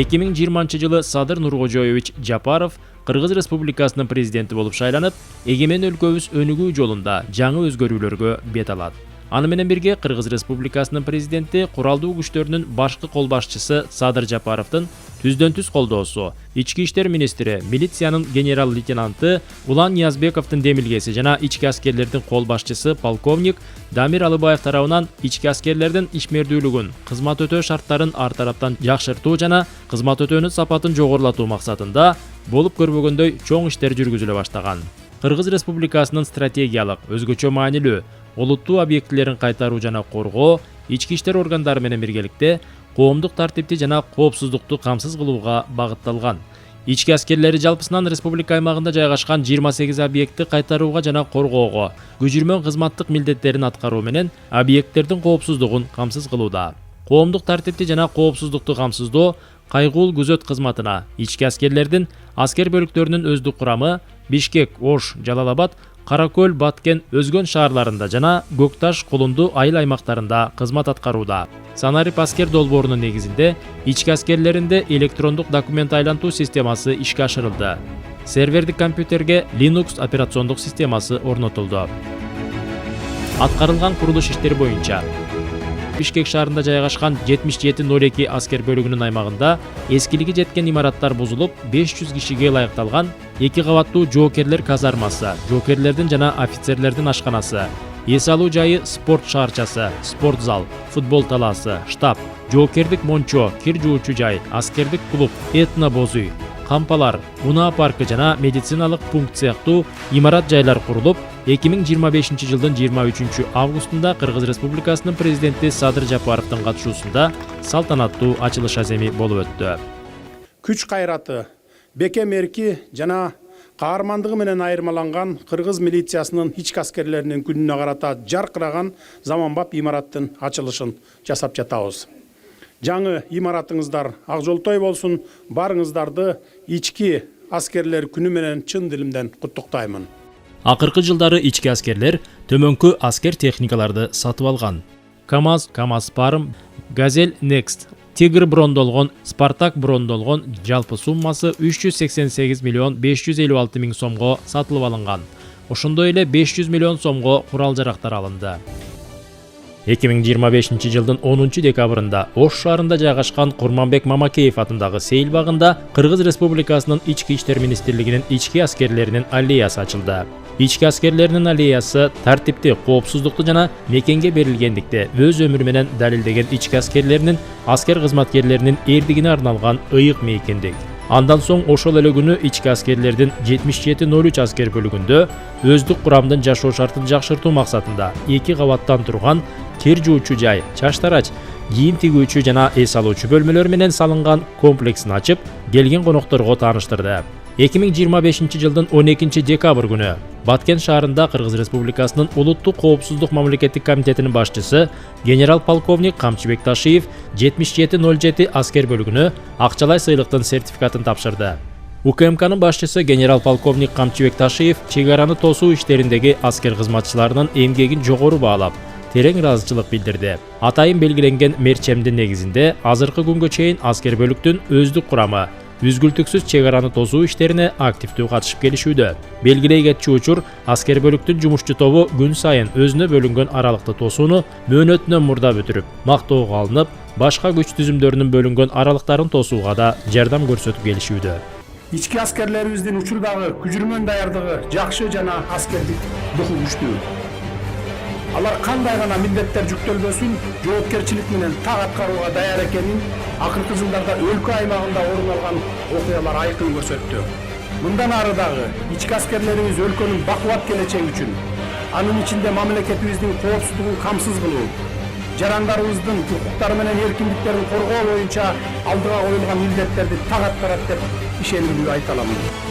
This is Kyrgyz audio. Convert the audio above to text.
2020 жылы Садыр Нуркожоевич Жапаров Кыргыз Республикасынын президенти болуп шайланып, эгемен өлкөбүз өнүгүү жолунда жаңы өзгөрүүлөргө бет алат. Аны менен бирге Кыргыз Республикасынын президенти куралдуу күчтөрүнүн башкы кол башчысы Садыр Жапаровдун түздөн-түз колдоосу, ички иштер министри, милициянын генерал-лейтенанты Улан Ниязбековдун демилгеси жана ички аскерлердин кол башчысы полковник Дамир Алыбаев тарабынан ички аскерлердин ишмердүүлүгүн, кызмат өтөө шарттарын ар тараптан жакшыртуу жана кызмат өтөөнүн сапатын жогорулатуу максатында болуп көрбөгөндөй чоң иштер жүргүзүлө баштаган. Кыргыз Республикасынын стратегиялык, өзгөчө маанилүү олуттуу объектилерин кайтаруу жана коргоо ички иштер органдары менен биргеликте коомдук тартипти жана коопсуздукту камсыз кылууга багытталган. Ички аскерлери жалпысынан республика аймагында жайгашкан 28 объектти кайтарууга жана коргоого, көчүрмөн кызматтык милдеттерин аткаруу менен объекттердин коопсуздугун камсыз кылууда. Коомдук тартипти жана коопсуздукту камсыздоо кайгуул күзөт кызматына ички аскерлердин аскер бөлүктөрүнүн өздүк курамы Бишкек, Ош, Жалал-Абад, Каракөл, Баткен, Өзгөн шаарларында жана Көкташ, Кулунду айыл аймактарында кызмат аткарууда. Санарип аскер долбоорунун негизинде ички аскерлеринде электрондук документ айлантуу системасы ишке ашырылды. Сервердик компьютерге Linux операциондук системасы орнотулду. Аткарылган курулуш иштери боюнча Бишкек шаарында жайгашкан 7702 аскер бөлүгүнүн аймагында эскилиги жеткен имараттар бузулуп, 500 кишиге ылайыкталган 2 кабаттуу жоокерлер казармасы, жоокерлердин жана офицерлердин ашканасы, эс алуу жайы, спорт шаарчасы, спорт зал, футбол талаасы, штаб, жоокердик мончо, кир жуучу жай, аскердик клуб, этно боз үй, кампалар, унаа паркы жана медициналык пункт сыяктуу имарат жайлар курулуп, 2025 жылдын 23 августунда Кыргыз Республикасынын президенти Садыр Жапаровдун катышуусунда салтанаттуу ачылыш аземи болуп өттү. Күч кайраты, бекем эрки жана каармандыгы менен айырмаланган Кыргыз милициясынын ички аскерлеринин күнүнө карата жаркыраган заманбап имараттын ачылышын жасап жатабыз. Жаңы имаратыңыздар ак жолтой болсун, барыңыздарды ички аскерлер күнү менен чын дилимден куттуктаймын. Акыркы жылдары ички аскерлер төмөнкү аскер техникаларды сатып алган. КамАЗ, КамАЗ-Парм, Газель Next, Тигр брондолгон, Спартак брондолгон жалпы суммасы 388 миллион 556 миң сомго сатылып алынган. Ошондой эле 500 миллион сомго курал-жарактар алынды. 2025 жылдын 10 декабрында Ош шаарында жайгашкан Курманбек Мамакеев атындагы сейил багында Кыргыз Республикасынын ички иштер министрлигинин ички аскерлеринин аллеясы ачылды. Ички аскерлеринин аллеясы тартипти, коопсуздукту жана мекенге берилгендикти өз өмүрү менен далилдеген ички аскерлеринин, аскер кызматкерлеринин эрдигине арналган ыйык мейкиндик. Андан соң ошол эле күнү ички аскерлердин 7703 аскер бөлүгүндө өздүк курамдын жашоо шартын жакшыртуу максатында 2 кабаттан турган кир жуучу жай, чачтарач, кийим тигүүчү жана эс алуучу бөлмөлөр менен салынган комплексин ачып, келген конокторго тааныштырды. 2025 жылдын 12 декабрь күнү Баткен шаарында Кыргыз Республикасынын улуттук коопсуздук мамлекеттик комитетинин башчысы генерал-полковник Камчыбек Ташиев 7707 аскер бөлүгүнө акчалай сыйлыктын сертификатын тапшырды. УКМКнын башчысы генерал-полковник Камчыбек Ташиев чек араны тосуу иштериндеги аскер кызматчыларынын эмгегин жогору баалап, терең ыраазычылык билдирди. Атайын белгиленген мерчемдин негизинде азыркы күнгө чейин аскер бөлүктүн өздүк курамы үзгүлтүксүз чек араны тосуу иштерине активдүү катышып келишүүдө. Белгилей кетчү учур, аскер бөлүктүн жумушчу тобу күн сайын өзүнө бөлүнгөн аралыкты тосууну мөөнөтүнөн мурда бүтүрүп, мактоого алынып, башка күч түзүмдөрүнүн бөлүнгөн аралыктарын тосууга да жардам көрсөтүп келишүүдө. Ички аскерлерибиздин учурдагы күчүрмөн даярдыгы жакшы жана аскердик духу күчтүү. Алар кандай гана милдеттер жүктөлбөсүн, жоопкерчилик менен так аткарууга даяр экенин акыркы жылдарда өлкө аймагында орун алган окуялар айкын көрсөттү. Мындан ары дагы ички аскерлерибиз өлкөнүн бакубат келечеги үчүн, анын ичинде мамлекетибиздин коопсуздугун камсыз кылуу, жарандарыбыздын укуктары менен эркиндиктерин коргоо боюнча алдыга коюлган милдеттерди так аткарат деп ишенимдүү айта аламын.